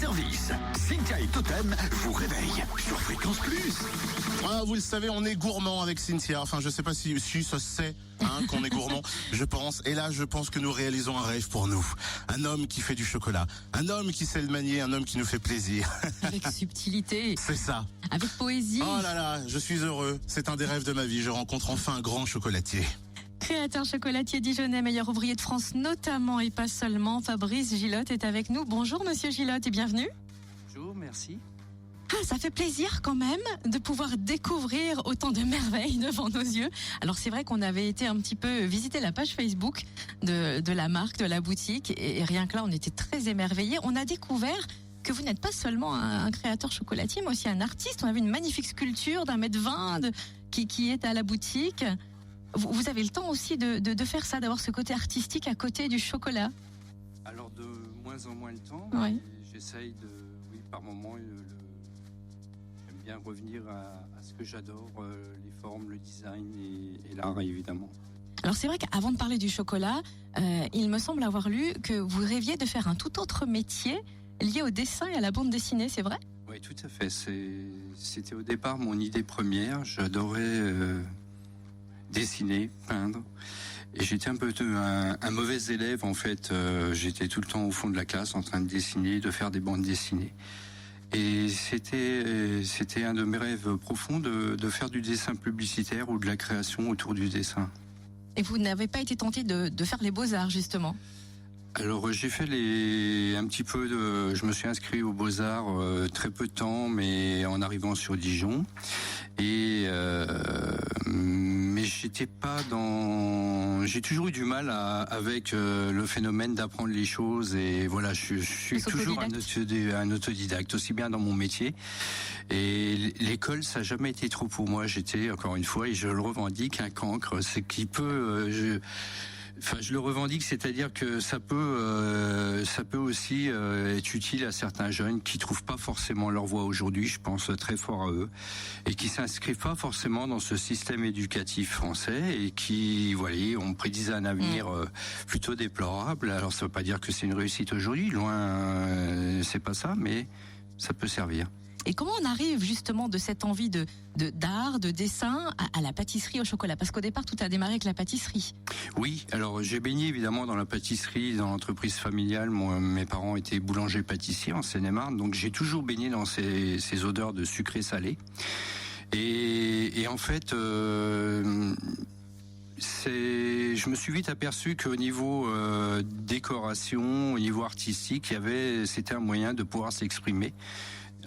service. Cynthia et Totem vous réveillent sur Fréquence Plus. Ah, vous le savez, on est gourmand avec Cynthia. Enfin, je sais pas si ça se sait qu'on est gourmand, je pense. Et là, je pense que nous réalisons un rêve pour nous. Un homme qui fait du chocolat. Un homme qui sait le manier. Un homme qui nous fait plaisir. Avec subtilité. C'est ça. Avec poésie. Oh là là, je suis heureux. C'est un des rêves de ma vie. Je rencontre enfin un grand chocolatier. Créateur chocolatier dijonnais, meilleur ouvrier de France notamment et pas seulement, Fabrice Gillotte est avec nous. Bonjour Monsieur Gillotte et bienvenue. Bonjour, merci. Ah, ça fait plaisir quand même de pouvoir découvrir autant de merveilles devant nos yeux. Alors c'est vrai qu'on avait été un petit peu visiter la page Facebook de la marque, de la boutique et rien que là on était très émerveillés. On a découvert que vous n'êtes pas seulement un créateur chocolatier mais aussi un artiste. On a vu une magnifique sculpture d'1,20 m qui est à la boutique. Vous avez le temps aussi de faire ça, d'avoir ce côté artistique à côté du chocolat? Alors de moins en moins le temps, oui. J'essaye par moment, j'aime bien revenir à ce que j'adore, les formes, le design et l'art évidemment. Alors c'est vrai qu'avant de parler du chocolat, il me semble avoir lu que vous rêviez de faire un tout autre métier lié au dessin et à la bande dessinée, c'est vrai? Oui, tout à fait. C'était au départ mon idée première. J'adorais dessiner, peindre. Et j'étais un peu un mauvais élève en fait. J'étais tout le temps au fond de la classe en train de dessiner, de faire des bandes dessinées. Et c'était un de mes rêves profonds de faire du dessin publicitaire ou de la création autour du dessin. Et vous n'avez pas été tenté de faire les beaux-arts justement? Alors j'ai fait un petit peu je me suis inscrit aux Beaux-Arts très peu de temps, mais en arrivant sur Dijon. Et mais j'étais pas j'ai toujours eu du mal avec le phénomène d'apprendre les choses et voilà, je suis toujours un autodidacte, aussi bien dans mon métier. Et l'école, ça n'a jamais été trop pour moi. J'étais, encore une fois, et je le revendique, un cancre. C'est qui peut... je le revendique, c'est-à-dire que ça peut aussi être utile à certains jeunes qui trouvent pas forcément leur voie aujourd'hui. Je pense très fort à eux et qui s'inscrivent pas forcément dans ce système éducatif français et qui, on prédisait un avenir plutôt déplorable. Alors ça veut pas dire que c'est une réussite aujourd'hui, loin, c'est pas ça, mais ça peut servir. Et comment on arrive justement de cette envie d'art, de dessin à la pâtisserie au chocolat? Parce qu'au départ, tout a démarré avec la pâtisserie. Oui, alors j'ai baigné évidemment dans la pâtisserie, dans l'entreprise familiale. Mes parents étaient boulangers-pâtissiers en Seine-et-Marne, donc j'ai toujours baigné dans ces odeurs de sucré-salé. Et en fait... je me suis vite aperçu qu'au niveau décoration, au niveau artistique, c'était un moyen de pouvoir s'exprimer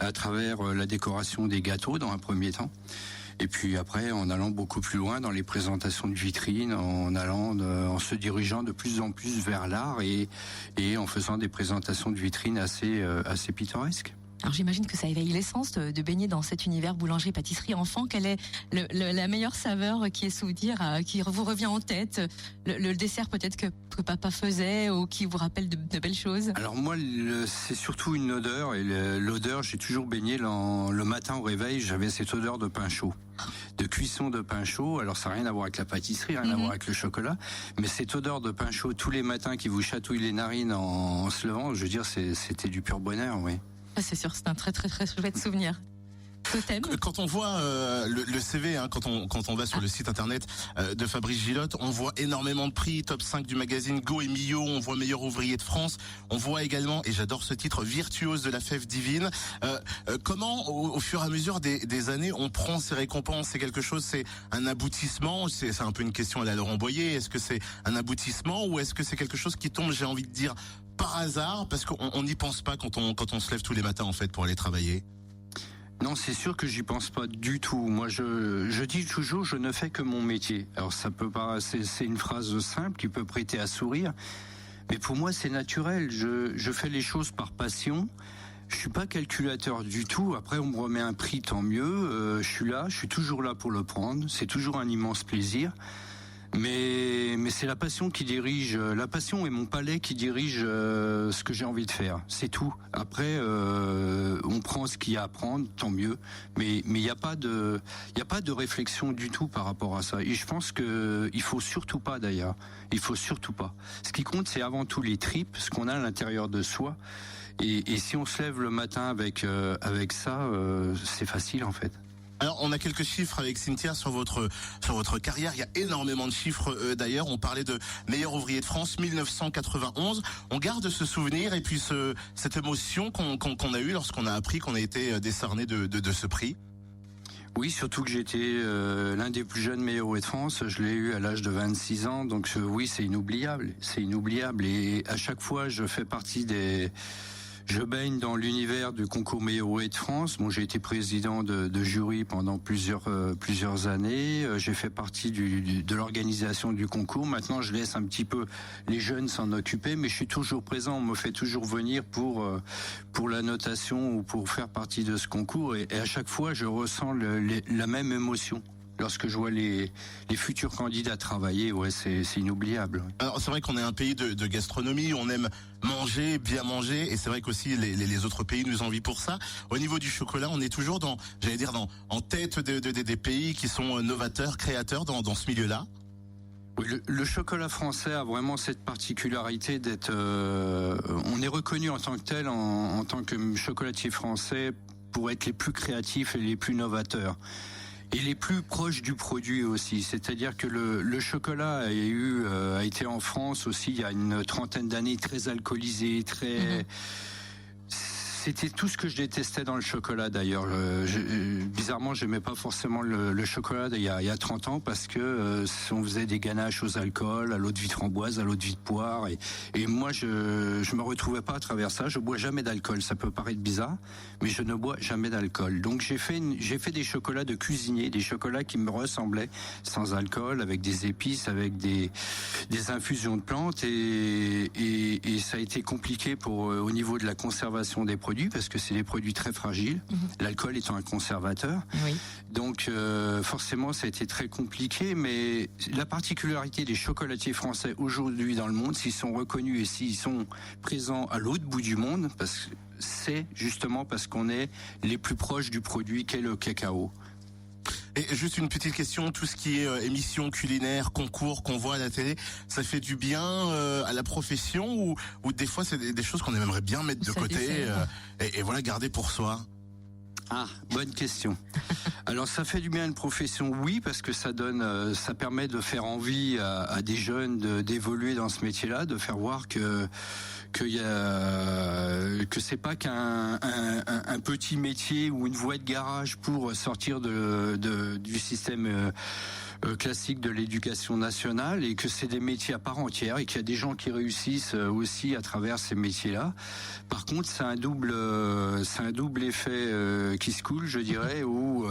à travers la décoration des gâteaux dans un premier temps. Et puis après, en allant beaucoup plus loin dans les présentations de vitrines, en se dirigeant de plus en plus vers l'art et en faisant des présentations de vitrines assez pittoresques. Alors j'imagine que ça éveille l'essence de baigner dans cet univers boulangerie-pâtisserie enfant. Quelle est la meilleure saveur qui est souvenir, qui vous revient en tête? Le dessert peut-être que papa faisait ou qui vous rappelle de belles choses? Alors moi, c'est surtout une odeur. Et l'odeur, j'ai toujours baigné le matin au réveil. J'avais cette odeur de pain chaud, de cuisson de pain chaud. Alors ça n'a rien à voir avec la pâtisserie, rien à voir avec le chocolat. Mais cette odeur de pain chaud tous les matins qui vous chatouille les narines en se levant, je veux dire, c'était du pur bonheur, oui. Ah, c'est sûr, c'est un très très très chouette souvenir. Totem. Quand on voit le CV, quand on va sur le site internet de Fabrice Gillotte, on voit énormément de prix, top 5 du magazine Go et Millau, on voit meilleur ouvrier de France, on voit également, et j'adore ce titre, virtuose de la fève divine. Comment, au fur et à mesure des années, on prend ces récompenses? C'est quelque chose, c'est un aboutissement? C'est un peu une question à la Laurent Boyer. Est-ce que c'est un aboutissement ou est-ce que c'est quelque chose qui tombe, j'ai envie de dire, par hasard, parce qu'on n'y pense pas quand on se lève tous les matins en fait pour aller travailler? Non, c'est sûr que j'y pense pas du tout. Moi, je dis toujours, je ne fais que mon métier. Alors, ça peut pas, c'est une phrase simple qui peut prêter à sourire, mais pour moi, c'est naturel. Je fais les choses par passion. Je suis pas calculateur du tout. Après, on me remet un prix, tant je suis toujours là pour le prendre. C'est toujours un immense plaisir. Mais mais c'est la passion qui dirige, la passion et mon palais qui dirige ce que j'ai envie de faire. C'est tout. Après, on prend ce qu'il y a à prendre, tant mieux. Mais il n'y a pas de réflexion du tout par rapport à ça. Et je pense que il faut surtout pas d'ailleurs. Il faut surtout pas. Ce qui compte, c'est avant tout les tripes, ce qu'on a à l'intérieur de soi. Et si on se lève le matin avec ça, c'est facile en fait. Alors, on a quelques chiffres avec Cynthia sur votre carrière. Il y a énormément de chiffres d'ailleurs. On parlait de meilleur ouvrier de France 1991. On garde ce souvenir et puis cette émotion qu'on a eue lorsqu'on a appris qu'on a été décerné de ce prix. Oui, surtout que j'étais l'un des plus jeunes meilleurs ouvriers de France. Je l'ai eu à l'âge de 26 ans. Donc oui, c'est inoubliable. C'est inoubliable. Et à chaque fois, je baigne dans l'univers du concours meilleur ouvrier de France. Bon, j'ai été président de jury pendant plusieurs années. J'ai fait partie de l'organisation du concours. Maintenant, je laisse un petit peu les jeunes s'en occuper, mais je suis toujours présent. On me fait toujours venir pour la notation ou pour faire partie de ce concours. Et à chaque fois, je ressens la même émotion. Lorsque je vois les futurs candidats travailler, ouais, c'est inoubliable. Alors c'est vrai qu'on est un pays de gastronomie, on aime manger, bien manger, et c'est vrai qu'aussi les autres pays nous envient pour ça. Au niveau du chocolat, on est toujours en tête des pays qui sont novateurs, créateurs dans ce milieu-là. Oui, le chocolat français a vraiment cette particularité d'être, on est reconnu en tant que tel, en tant que chocolatier français, pour être les plus créatifs et les plus novateurs. Et les plus proches du produit aussi, c'est-à-dire que le chocolat a été en France aussi il y a une trentaine d'années très alcoolisé, très. C'était tout ce que je détestais dans le chocolat d'ailleurs. Bizarrement, j'aimais pas forcément le chocolat il y a 30 ans parce que on faisait des ganaches aux alcools, à l'eau de vie de framboise, à l'eau de vie de poire, et moi je me retrouvais pas à travers ça. Je bois jamais d'alcool. Ça peut paraître bizarre, mais je ne bois jamais d'alcool. Donc j'ai fait des chocolats de cuisinier, des chocolats qui me ressemblaient sans alcool, avec des épices, avec des infusions de plantes, et ça a été compliqué au niveau de la conservation des produits, parce que c'est des produits très fragiles, l'alcool étant un conservateur. Oui. Donc forcément ça a été très compliqué, mais la particularité des chocolatiers français aujourd'hui dans le monde, s'ils sont reconnus et s'ils sont présents à l'autre bout du monde, c'est justement parce qu'on est les plus proches du produit qu'est le cacao. Et juste une petite question, tout ce qui est émissions culinaires, concours qu'on voit à la télé, ça fait du bien à la profession ou des fois c'est des choses qu'on aimerait bien mettre de côté et voilà, garder pour soi? Ah, bonne question. Alors ça fait du bien à une profession, oui, parce que ça permet de faire envie à des jeunes d'évoluer dans ce métier-là, de faire voir que c'est pas qu'un petit métier ou une voie de garage pour sortir du système classique de l'éducation nationale, et que c'est des métiers à part entière et qu'il y a des gens qui réussissent aussi à travers ces métiers-là. Par contre, c'est un double effet qui se coule, je dirais, où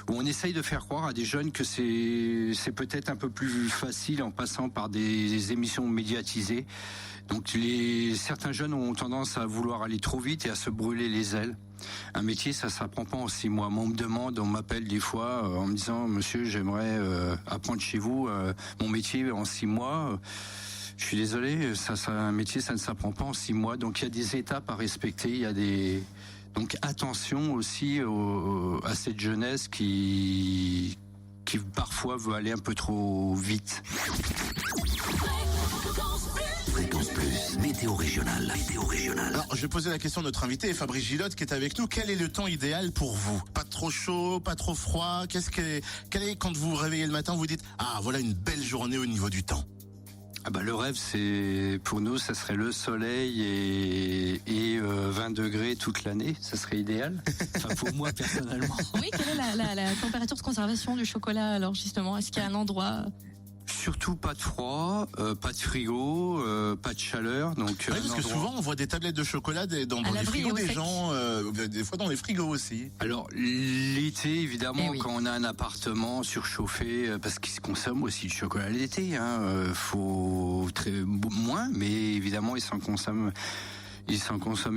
on essaye de faire croire à des jeunes que c'est peut-être un peu plus facile en passant par des émissions médiatisées. Donc certains jeunes ont tendance à vouloir aller trop vite et à se brûler les ailes. Un métier, ça s'apprend pas en 6 mois. Moi, on m'appelle des fois en me disant, monsieur, j'aimerais apprendre chez vous mon métier en 6 mois. Je suis désolé, un métier, ça ne s'apprend pas en 6 mois. Donc il y a des étapes à respecter. Donc attention aussi à cette jeunesse qui parfois veut aller un peu trop vite. Fréquence Plus, météo régionale. Alors, je vais poser la question à notre invité, Fabrice Gillotte, qui est avec nous. Quel est le temps idéal pour vous? Pas trop chaud, pas trop froid? Quel est quand vous vous réveillez le matin, vous dites, ah, voilà une belle journée au niveau du temps? Ah bah, le rêve, pour nous, ça serait le soleil et 20 degrés toute l'année. Ça serait idéal. Enfin, pour moi, personnellement. Oui, quelle est la température de conservation du chocolat, alors, justement? Est-ce qu'il y a un endroit? Surtout pas de froid, pas de frigo, pas de chaleur. Donc, parce que souvent on voit des tablettes de chocolat dans les frigos des gens, des fois dans les frigos aussi. Alors l'été, évidemment, quand on a un appartement surchauffé, parce qu'il se consomme aussi du chocolat l'été, faut moins, mais évidemment il s'en consomme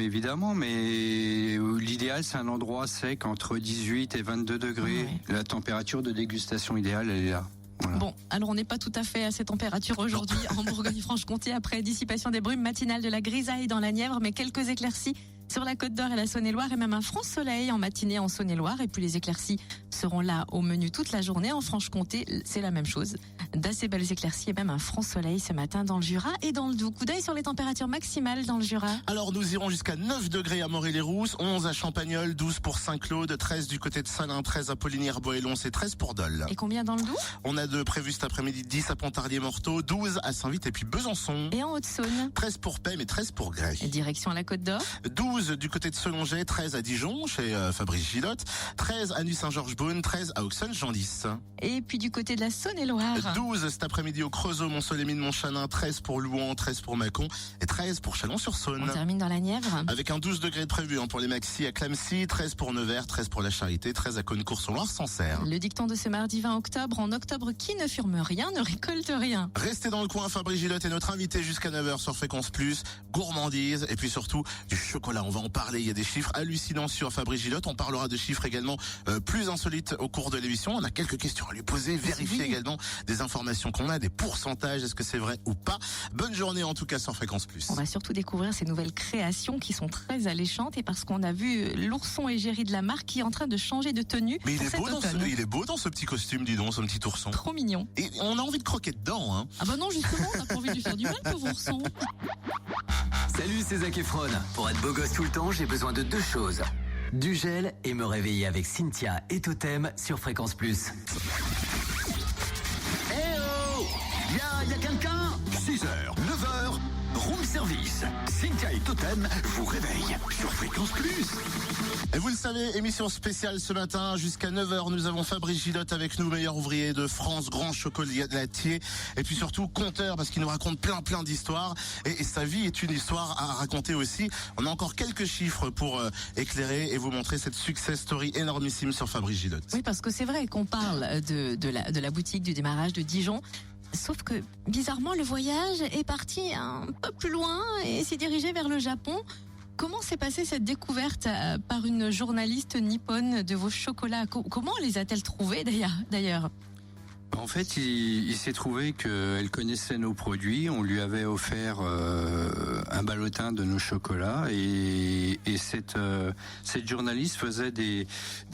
évidemment, mais l'idéal c'est un endroit sec entre 18 et 22 degrés. La température de dégustation idéale, elle est là. Voilà. Bon, alors on n'est pas tout à fait à ces températures aujourd'hui en Bourgogne-Franche-Comté après dissipation des brumes matinales, de la grisaille dans la Nièvre, mais quelques éclaircies sur la Côte d'Or et la Saône-et-Loire et même un franc soleil en matinée en Saône-et-Loire. Et puis les éclaircies seront là au menu toute la journée. En Franche-Comté, c'est la même chose. D'assez belles éclaircies et même un franc soleil ce matin dans le Jura et dans le Doubs. Coup d'œil sur les températures maximales dans le Jura. Alors nous irons jusqu'à 9 degrés à Morée-les-Rousses, 11 à Champagnole, 12 pour Saint-Claude, 13 du côté de Salins, 13 à Poligny-Boëlon, c'est 13 pour Dole. Et combien dans le Doubs? On a de prévu cet après-midi 10 à Pontarlier-Morteau, 12 à Saint-Vite et puis Besançon. Et en Haute-Saône? 13 pour Pem et 13 pour Grès. Et direction à la Côte d'Or? 12 du côté de Selonget, 13 à Dijon chez Fabrice Gilotte, 13 à Nuit-Saint-Georges-Beaune, 13 à Auxonne-Genlis. Et puis du côté de la Saône-et-Loire? 12 cet après-midi au Creusot, Mont-Solémine, Montchanin, 13 pour Louan, 13 pour Mâcon et 13 pour Chalon-sur-Saône. On termine dans la Nièvre. Avec un 12 degrés de prévu pour les maxis à Clamecy, 13 pour Nevers, 13 pour la Charité, 13 à Cosne-Cours-sur-Loire-Sancerre. Le dicton de ce mardi 20 octobre. En octobre, qui ne fume rien ne récolte rien. Restez dans le coin, Fabrice Gilotte est notre invité jusqu'à 9h sur Fréquence Plus, gourmandise et puis surtout du chocolat. On va en parler, il y a des chiffres hallucinants sur Fabrice Gilotte. On parlera de chiffres également plus insolites au cours de l'émission. On a quelques questions à lui poser, vérifier également des informations qu'on a, des pourcentages, est-ce que c'est vrai ou pas. Bonne journée en tout cas sur Fréquence Plus. On va surtout découvrir ces nouvelles créations qui sont très alléchantes et parce qu'on a vu l'ourson égérie de la marque qui est en train de changer de tenue. Mais pour cet automne. il est beau dans ce petit costume, dis donc, ce petit ourson. Trop mignon. Et on a envie de croquer dedans, hein. Ah bah non, justement, on n'a pas envie de lui faire du mal, pauvre ourson. Salut, c'est Zac Efron. Pour être beau gosse tout le temps, j'ai besoin de 2 choses. Du gel et me réveiller avec Cynthia et Totem sur Fréquence Plus. Eh oh, y a quelqu'un? 6h, 9h, room service. Cynthia et Totem vous réveillent sur Fréquence Plus. Et vous le savez, émission spéciale ce matin, jusqu'à 9h, nous avons Fabrice Gilotte avec nous, meilleur ouvrier de France, grand chocolatier, et puis surtout conteur, parce qu'il nous raconte plein d'histoires, et sa vie est une histoire à raconter aussi. On a encore quelques chiffres pour éclairer et vous montrer cette success story énormissime sur Fabrice Gilotte. Oui, parce que c'est vrai qu'on parle de la boutique, du démarrage de Dijon. Sauf que, bizarrement, le voyage est parti un peu plus loin et s'est dirigé vers le Japon. Comment s'est passée cette découverte par une journaliste nippone de vos chocolats? Comment les a-t-elle trouvés d'ailleurs? En fait, il s'est trouvé qu'elle connaissait nos produits. On lui avait offert un ballotin de nos chocolats et cette journaliste faisait des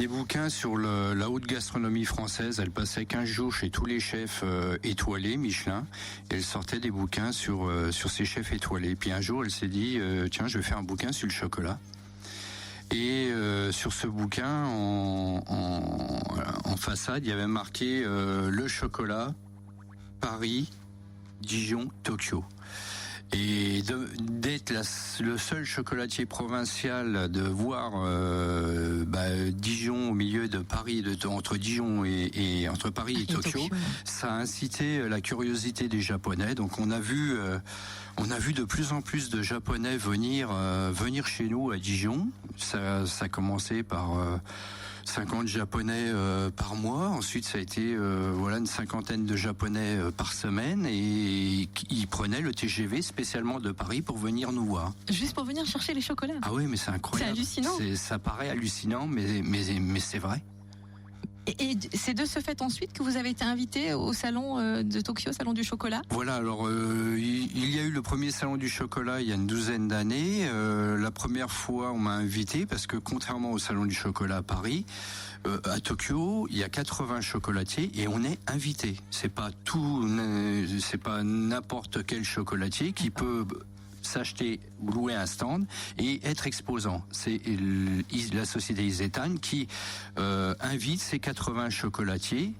bouquins sur la haute gastronomie française. Elle passait 15 jours chez tous les chefs étoilés Michelin. Et elle sortait des bouquins sur ces chefs étoilés. Puis un jour, elle s'est dit tiens, je vais faire un bouquin sur le chocolat. Et sur ce bouquin, en façade, il y avait marqué le chocolat, Paris, Dijon, Tokyo. Et d'être le seul chocolatier provincial, de voir Dijon au milieu de Paris, entre Dijon et entre Paris et Tokyo, ça a incité la curiosité des Japonais. Donc on a vu de plus en plus de Japonais venir chez nous à Dijon. Ça a commencé par 50 Japonais par mois. Ensuite, ça a été une cinquantaine de Japonais par semaine et ils prenaient le TGV spécialement de Paris pour venir nous voir. Juste pour venir chercher les chocolats? Ah oui, mais c'est incroyable. C'est hallucinant. Ça paraît hallucinant, mais c'est vrai. Et c'est de ce fait ensuite que vous avez été invité au salon de Tokyo, salon du chocolat? Voilà, alors il y a eu le premier salon du chocolat il y a une douzaine d'années. La première fois, on m'a invité parce que contrairement au salon du chocolat à Paris, à Tokyo, il y a 80 chocolatiers et on est invité. C'est pas n'importe quel chocolatier qui peut s'acheter ou louer un stand et être exposant. C'est la société Isetan qui invite ces 80 chocolatiers.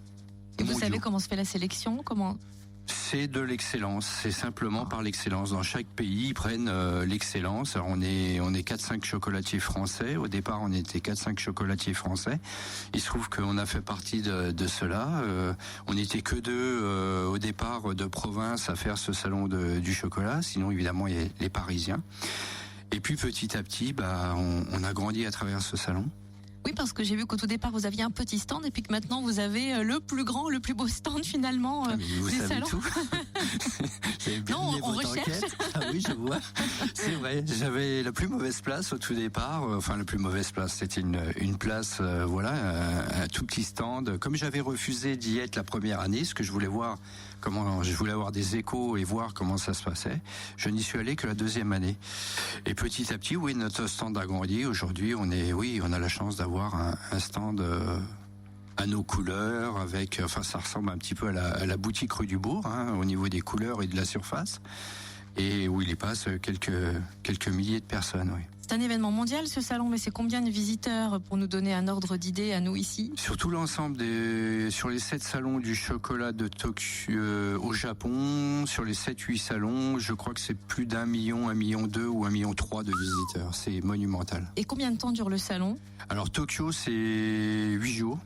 Et vous savez comment se fait la sélection? C'est de l'excellence, c'est simplement par l'excellence. Dans chaque pays, ils prennent l'excellence. Alors on est 4-5 chocolatiers français. Au départ, on était 4-5 chocolatiers français. Il se trouve qu'on a fait partie de cela. On n'était que 2 au départ de province à faire ce salon du chocolat. Sinon, évidemment, il y a les Parisiens. Et puis petit à petit, on a grandi à travers ce salon. Oui, parce que j'ai vu qu'au tout départ, vous aviez un petit stand et puis que maintenant, vous avez le plus grand, le plus beau stand finalement vous des savez salons. Tout. Non, on recherche. Ah oui, je vois. C'est vrai. J'avais la plus mauvaise place au tout départ. Enfin, la plus mauvaise place, c'était une place, un tout petit stand. Comme j'avais refusé d'y être la première année, ce que je voulais voir, je voulais avoir des échos et voir comment ça se passait. Je n'y suis allé que la deuxième année. Et petit à petit, oui, notre stand a grandi. Aujourd'hui, on a la chance d'avoir un stand à nos couleurs, ça ressemble un petit peu à la boutique rue du Bourg, au niveau des couleurs et de la surface, et où il y passe quelques milliers de personnes, oui. C'est un événement mondial ce salon, mais c'est combien de visiteurs pour nous donner un ordre d'idée à nous ici? Sur tout l'ensemble sur les 7 salons du chocolat de Tokyo au Japon, sur les 7-8 salons, je crois que c'est plus d'1 million, 1,2 million ou 1,3 million de visiteurs. C'est monumental. Et combien de temps dure le salon? Alors Tokyo, c'est 8 jours.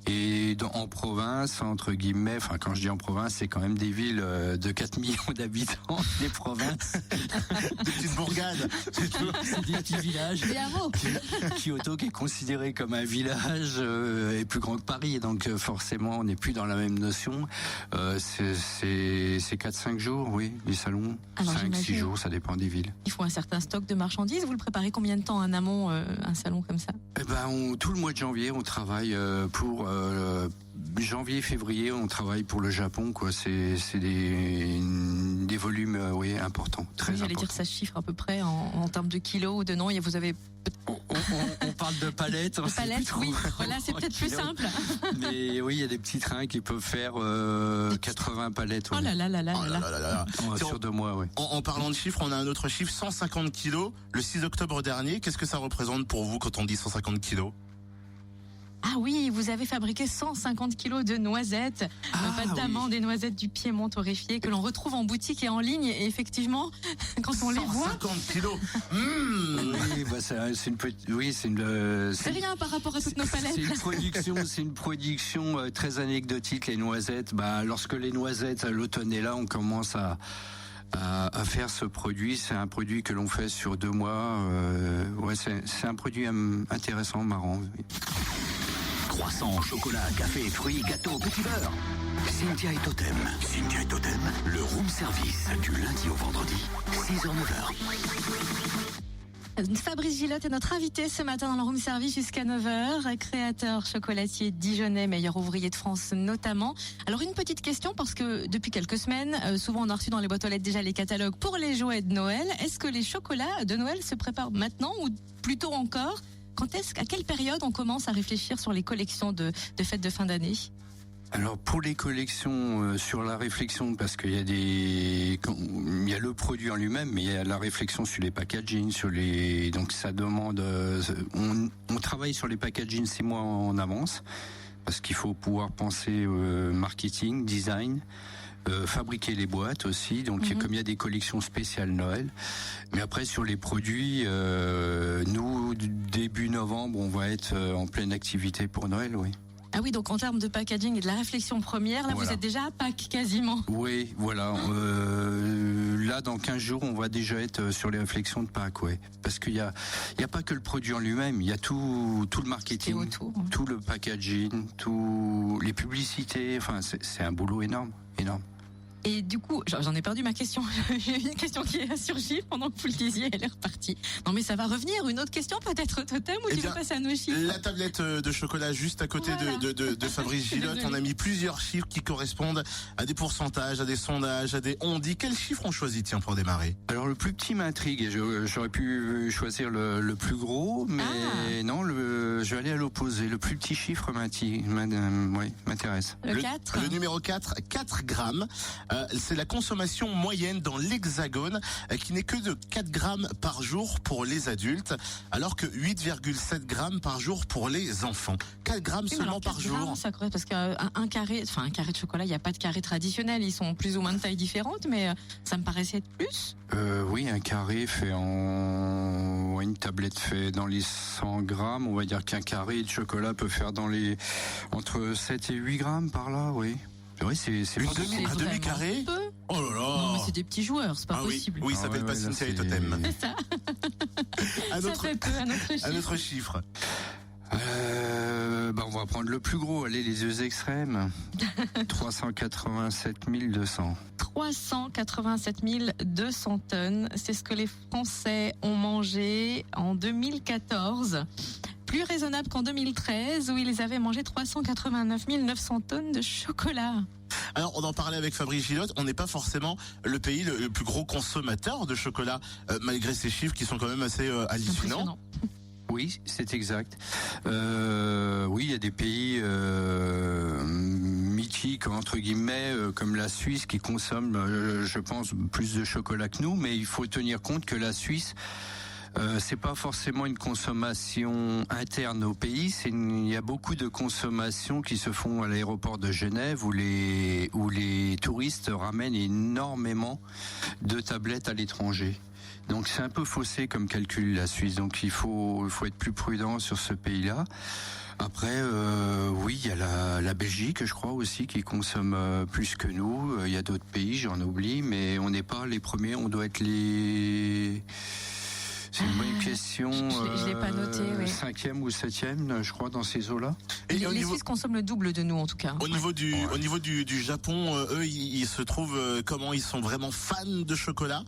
Et en province, entre guillemets, enfin quand je dis en province, c'est quand même des villes de 4 millions d'habitants, les provinces. Des petites bourgades. C'est des petits villages. Des hameaux. Kyoto qui est considéré comme un village est plus grand que Paris, donc forcément on n'est plus dans la même notion. C'est 4-5 jours, oui, les salons. 5-6 jours, ça dépend des villes. Il faut un certain stock de marchandises. Vous le préparez combien de temps en amont, un salon comme ça? Tout le mois de janvier, on travaille pour janvier, février, on travaille pour le Japon, quoi. C'est des volumes, oui, importants, très importants. J'allais dire, ça se chiffre à peu près en termes de kilos ou de non. Vous avez on parle de palettes. De palettes, oui. Voilà, c'est peut-être plus simple. Mais oui, il y a des petits trains qui peuvent faire 80 palettes. Ouais. Oh là là là là là là. Sur 2 mois, oui. En parlant de chiffres, on a un autre chiffre, 150 kilos. Le 6 octobre dernier, qu'est-ce que ça représente pour vous quand on dit 150 kilos? Ah oui, vous avez fabriqué 150 kilos de noisettes, pâte d'amande et noisettes du Piémont torréfiées que l'on retrouve en boutique et en ligne. Et effectivement, quand on les voit... 150 kilos Oui, c'est une petite... Oui, c'est rien par rapport à toutes nos palettes. C'est une production très anecdotique, les noisettes. Lorsque les noisettes, l'automne est là, on commence à faire ce produit. C'est un produit que l'on fait sur 2 mois. C'est un produit intéressant, marrant. Oui. Croissants, chocolat, café, fruits, gâteaux, petit beurre. Cynthia et Totem. Cynthia et Totem, le room service du lundi au vendredi, 6h-9h. Fabrice Gillotte est notre invité ce matin dans le room service jusqu'à 9h, créateur chocolatier dijonnais, meilleur ouvrier de France notamment. Alors une petite question, parce que depuis quelques semaines, souvent on a reçu dans les boîtes aux lettres déjà les catalogues pour les jouets de Noël. Est-ce que les chocolats de Noël se préparent maintenant ou plutôt encore? À quelle période on commence à réfléchir sur les collections de fêtes de fin d'année? Alors pour les collections, sur la réflexion, parce qu'il y a il y a le produit en lui-même, mais il y a la réflexion sur les packaging, donc ça demande, on travaille sur les packaging 6 mois en avance, parce qu'il faut pouvoir penser marketing, design. Fabriquer les boîtes aussi, donc comme il y a des collections spéciales Noël. Mais après sur les produits, nous début novembre, on va être en pleine activité pour Noël, oui. Ah oui, donc en termes de packaging et de la réflexion première, là voilà. Vous êtes déjà à Pâques quasiment. Oui, voilà. Là, dans 15 jours, on va déjà être sur les réflexions de Pâques, ouais. Parce qu'il y a pas que le produit en lui-même, il y a tout le marketing, autour, tout le packaging, tout les publicités. Enfin, c'est un boulot énorme. Et du coup, j'en ai perdu ma question. J'ai une question qui est surgie pendant que vous le disiez, elle est repartie. Non mais ça va revenir. Une autre question peut-être, Totem, ou tu veux passer à nos chiffres? La tablette de chocolat juste à côté de Fabrice Gillotte. On a mis plusieurs chiffres qui correspondent à des pourcentages, à des sondages, à des on-dit. Quel chiffre on choisit, tiens, pour démarrer? Alors le plus petit m'intrigue. J'aurais pu choisir le plus gros, mais non, je vais aller à l'opposé. Le plus petit chiffre m'intéresse. Le 4. Le numéro 4, 4 grammes. C'est la consommation moyenne dans l'Hexagone qui n'est que de 4 grammes par jour pour les adultes, alors que 8,7 grammes par jour pour les enfants. 4 grammes seulement par jour. Ça correspond parce qu'un carré de chocolat, il n'y a pas de carré traditionnel, ils sont plus ou moins de taille différente, mais ça me paraissait être plus. Oui, un carré fait une tablette fait dans les 100 grammes, on va dire qu'un carré de chocolat peut faire entre 7 et 8 grammes par là, oui. Oui, c'est un demi-carré. Oh là là. Non, mais c'est des petits joueurs, c'est pas possible. Oui, ça s'appelle pas Cynthia et Totem. C'est ça. Ça fait peu, un autre chiffre. On va prendre le plus gros, allez, les yeux extrêmes. 387 200. 387 200 tonnes. C'est ce que les Français ont mangé en 2014. Plus raisonnable qu'en 2013 où ils avaient mangé 389 900 tonnes de chocolat. Alors, on en parlait avec Fabrice Gilotte, on n'est pas forcément le pays le plus gros consommateur de chocolat, malgré ces chiffres qui sont quand même assez hallucinants. Impressionnant. Oui, c'est exact. Oui, il y a des pays mythiques, entre guillemets, comme la Suisse, qui consomment, je pense, plus de chocolat que nous, mais il faut tenir compte que la Suisse, c'est pas forcément une consommation interne au pays. Il y a beaucoup de consommations qui se font à l'aéroport de Genève où les touristes ramènent énormément de tablettes à l'étranger. Donc c'est un peu faussé comme calcul la Suisse. Donc il faut être plus prudent sur ce pays-là. Après, oui, il y a la Belgique, je crois aussi, qui consomme plus que nous. Il y a d'autres pays, j'en oublie, mais on n'est pas les premiers. On doit être les... C'est une bonne question. Je l'ai pas noté, oui. 5e ou 7e, je crois, dans ces eaux-là. Et Les Suisses consomment le double de nous, en tout cas. Au niveau du Japon, eux, ils se trouvent comment? Ils sont vraiment fans de chocolat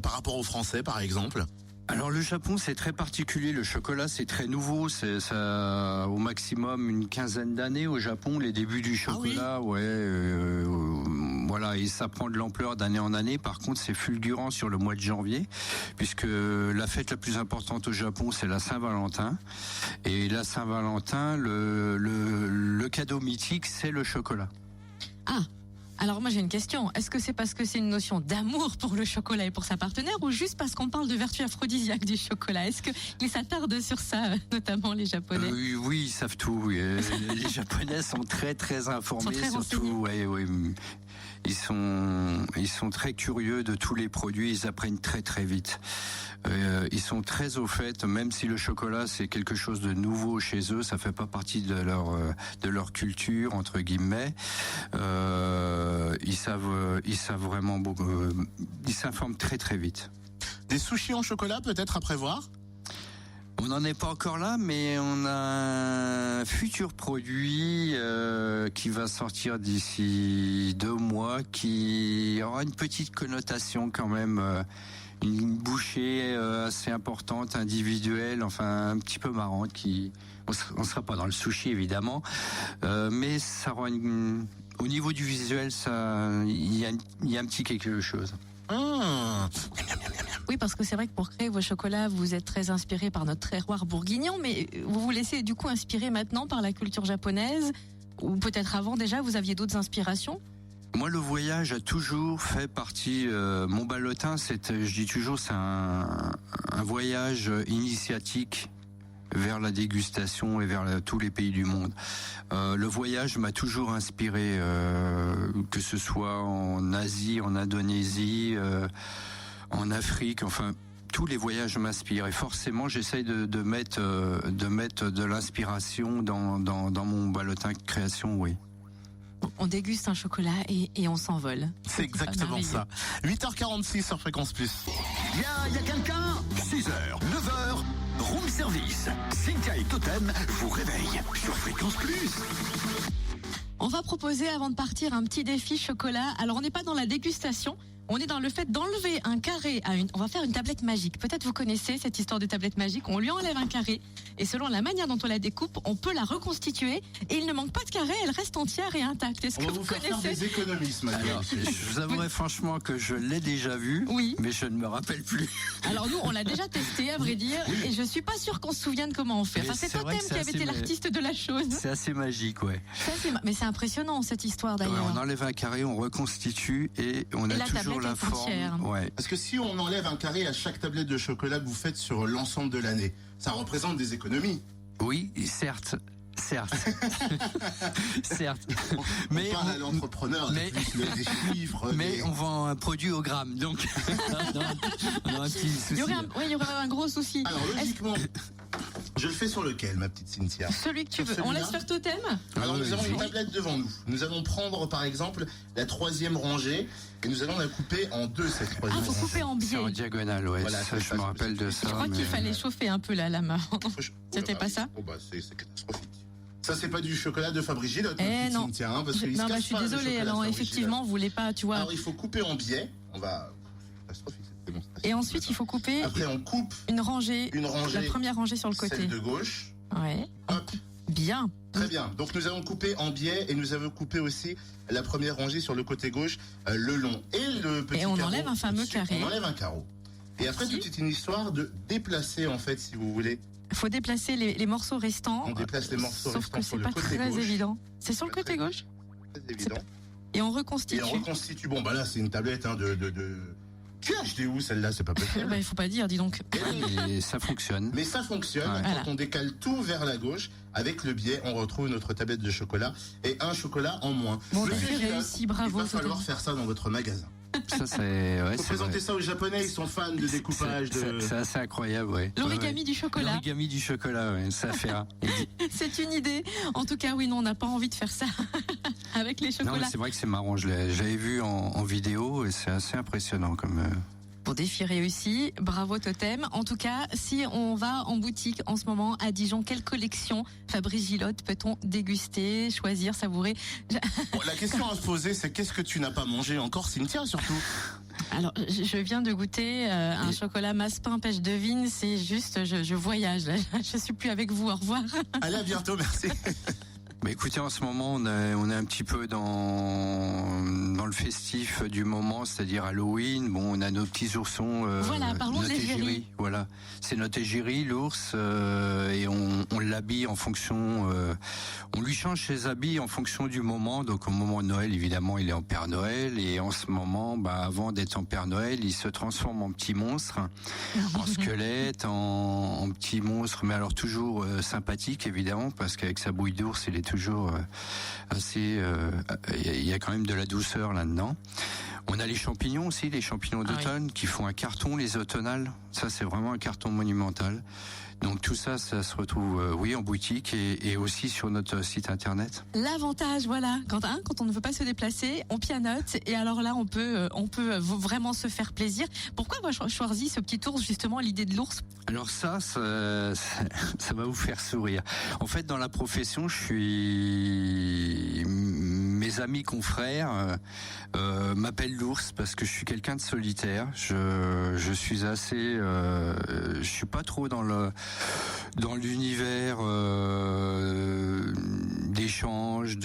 par rapport aux Français, par exemple. Alors le Japon, c'est très particulier. Le chocolat, c'est très nouveau. C'est ça, au maximum une quinzaine d'années au Japon, les débuts du chocolat. Oui. Voilà, et ça prend de l'ampleur d'année en année. Par contre, c'est fulgurant sur le mois de janvier, puisque la fête la plus importante au Japon, c'est la Saint-Valentin. Et la Saint-Valentin, le cadeau mythique, c'est le chocolat. Ah, alors moi j'ai une question. Est-ce que c'est parce que c'est une notion d'amour pour le chocolat et pour sa partenaire, ou juste parce qu'on parle de vertu aphrodisiaque du chocolat? Est-ce qu'ils s'attardent sur ça, notamment les Japonais? Oui, ils savent tout. Oui. Les Japonais sont très très informés sur tout. Oui. Ils sont très curieux de tous les produits. Ils apprennent très très vite. Ils sont très au fait, même si le chocolat c'est quelque chose de nouveau chez eux, ça fait pas partie de leur culture entre guillemets. Ils savent vraiment beaucoup. Ils s'informent très très vite. Des sushis en chocolat peut-être à prévoir? On n'en est pas encore là, mais on a un futur produit qui va sortir d'ici 2 mois, qui aura une petite connotation quand même, une bouchée assez importante, individuelle, enfin un petit peu marrante. On sera pas dans le sushi évidemment, mais ça aura au niveau du visuel, il y a un petit quelque chose. Oui, parce que c'est vrai que pour créer vos chocolats, vous êtes très inspiré par notre terroir bourguignon, mais vous vous laissez du coup inspirer maintenant par la culture japonaise, ou peut-être avant déjà, vous aviez d'autres inspirations? Moi, le voyage a toujours fait partie. Mon ballotin, je dis toujours, c'est un voyage initiatique vers la dégustation et vers tous les pays du monde. Le voyage m'a toujours inspiré, que ce soit en Asie, en Indonésie, en Afrique, enfin tous les voyages m'inspirent et forcément j'essaye de mettre de l'inspiration dans mon ballotin création, oui. On déguste un chocolat et on s'envole. C'est exactement ça. 8h46 sur Fréquence Plus. Y a quelqu'un? 6h, 9h, room service. Cynthia et Totem vous réveillent sur Fréquence Plus. On va proposer avant de partir un petit défi chocolat. Alors on n'est pas dans la dégustation, on est dans le fait d'enlever un carré on va faire une tablette magique. Peut-être vous connaissez cette histoire de tablette magique. On lui enlève un carré et selon la manière dont on la découpe, on peut la reconstituer et il ne manque pas de carré, elle reste entière et intacte. Est-ce que vous faire connaissez? des économies ce matin. Alors, je vous avouerai franchement que je l'ai déjà vu, Oui. mais je ne me rappelle plus. Alors nous, on l'a déjà testé, à vrai dire, et je suis pas sûre qu'on se souvienne comment on fait. Mais Enfin, c'est c'est vrai Totem que qui c'est avait été assez l'artiste de la chose. C'est assez magique, ouais. Mais c'est impressionnant cette histoire Ouais, d'ailleurs. on enlève un carré, on reconstitue et on Et a la toujours tablette la est forme. entière. Ouais. Parce que si on enlève un carré à chaque tablette de chocolat que vous faites sur l'ensemble de l'année, ça représente des économies. Oui, certes. Certes. Mais on parle à l'entrepreneur, mais- des chiffres. Mais on vend un produit au gramme, donc on a un petit souci. Il y aurait un gros souci. Alors logiquement, je le fais sur lequel, ma petite Cynthia? Celui que tu Sur veux. On celui-là laisse faire Totem? Alors nous avons vas-y. une tablette devant nous. Nous allons prendre par exemple la 3e rangée et nous allons la couper en 2 cette 3e Ah, faut rangée. couper en C'est en biais. diagonale, ouais. Voilà, Ça, c'est je ça, me rappelle de ça. Je crois qu'il mais- fallait chauffer un peu la lame avant. C'était pas ça? Oh bah c'est catastrophique. Ça, c'est pas du chocolat de Fabrice Gillotte. Non. Tiens, parce qu'il Non, je suis désolée. Alors, effectivement, vous voulez pas, tu vois. Alors, il faut couper en biais. On va... Et ensuite, il faut couper. Après, on coupe une rangée. La première rangée sur le côté. Celle de gauche. Ouais. Hop. Bien. Très bien. Donc, nous avons coupé en biais et nous avons coupé aussi la première rangée sur le côté gauche, le long et le petit carreau. Et on enlève un fameux carré. On enlève un carreau. Et après, c'est une histoire de déplacer, en fait, si vous voulez. Il faut déplacer les morceaux restants. On déplace les morceaux sauf restants que sur c'est le pas côté très gauche. évident. C'est sur le côté gauche. C'est évident. Et on reconstitue. Et on reconstitue. Bon, bah là, c'est une tablette de... Tu as acheté où celle-là? C'est pas possible. Il faut pas dire, dis donc. Et ça fonctionne. Mais ça fonctionne. Ouais. Quand Voilà. on décale tout vers la gauche, avec le biais, on retrouve notre tablette de chocolat et un chocolat en moins. Bon, Monsieur c'est Gillotte, réussi, bravo. Il va falloir faire ça dans votre magasin. Ça, c'est... Ouais, Faut c'est présenter vrai. ça aux Japonais, ils sont fans de découpage. C'est assez incroyable, ouais. L'origami du chocolat. L'origami du chocolat, ouais, ça fait un. C'est une idée. En tout cas, oui, non, on n'a pas envie de faire ça avec les Non, mais chocolats. c'est vrai que c'est marrant. Je l'avais vu en vidéo et c'est assez impressionnant comme. Pour défi réussi, bravo Totem. En tout cas, si on va en boutique en ce moment à Dijon, quelle collection Fabrice Gillotte peut-on déguster, choisir, savourer? Bon, la question à se poser, c'est qu'est-ce que tu n'as pas mangé encore, Cynthia, surtout? Alors, je viens de goûter un chocolat Maspin pêche de vigne. C'est juste, je voyage. Là. Je suis plus avec vous. Au revoir. Allez, à bientôt, merci. Mais écoutez, en ce moment, on est un petit peu dans le festif du moment, c'est-à-dire Halloween. Bon, on a nos petits oursons. Voilà, parlons de notre l'égérie. égérie. Voilà, c'est notre égérie, l'ours, et on l'habille en fonction. On lui change ses habits en fonction du moment. Donc, au moment de Noël, évidemment, il est en Père Noël, et en ce moment, avant d'être en Père Noël, il se transforme en petit monstre, en squelette, en petit monstre, mais alors toujours sympathique, évidemment, parce qu'avec sa bouille d'ours, il est toujours assez... Il y a quand même de la douceur là-dedans. On a les champignons aussi, les champignons d'automne, qui font un carton, les automnales. Ça, c'est vraiment un carton monumental. Donc tout ça, ça se retrouve, en boutique et aussi sur notre site internet. L'avantage, voilà, quand on ne veut pas se déplacer, on pianote et alors là, on peut vraiment se faire plaisir. Pourquoi moi je choisis ce petit ours, justement, l'idée de l'ours? Alors ça va vous faire sourire. En fait, dans la profession, mes amis confrères m'appellent l'ours parce que je suis quelqu'un de solitaire. Je suis assez, je suis pas trop dans l'univers d'échange,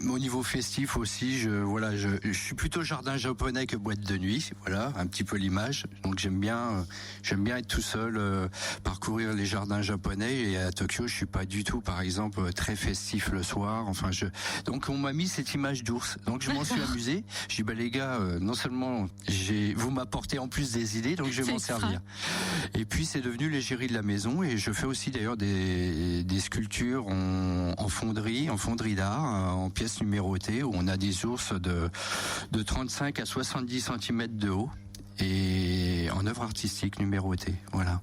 au niveau festif aussi, je suis plutôt jardin japonais que boîte de nuit, voilà, un petit peu l'image. Donc j'aime bien être tout seul, parcourir les jardins japonais. Et à Tokyo, je suis pas du tout, par exemple, très festif le soir. Donc on m'a mis cette image d'ours. Donc je m'en suis amusé. Je dis les gars, non seulement vous m'apportez en plus des idées, donc je vais m'en servir. Et puis c'est devenu l'égérie de la maison et je fais aussi d'ailleurs des sculptures en fonderie d'art, en pièces numérotées où on a des ours de 35 à 70 cm de haut et en œuvre artistique numérotée. Voilà.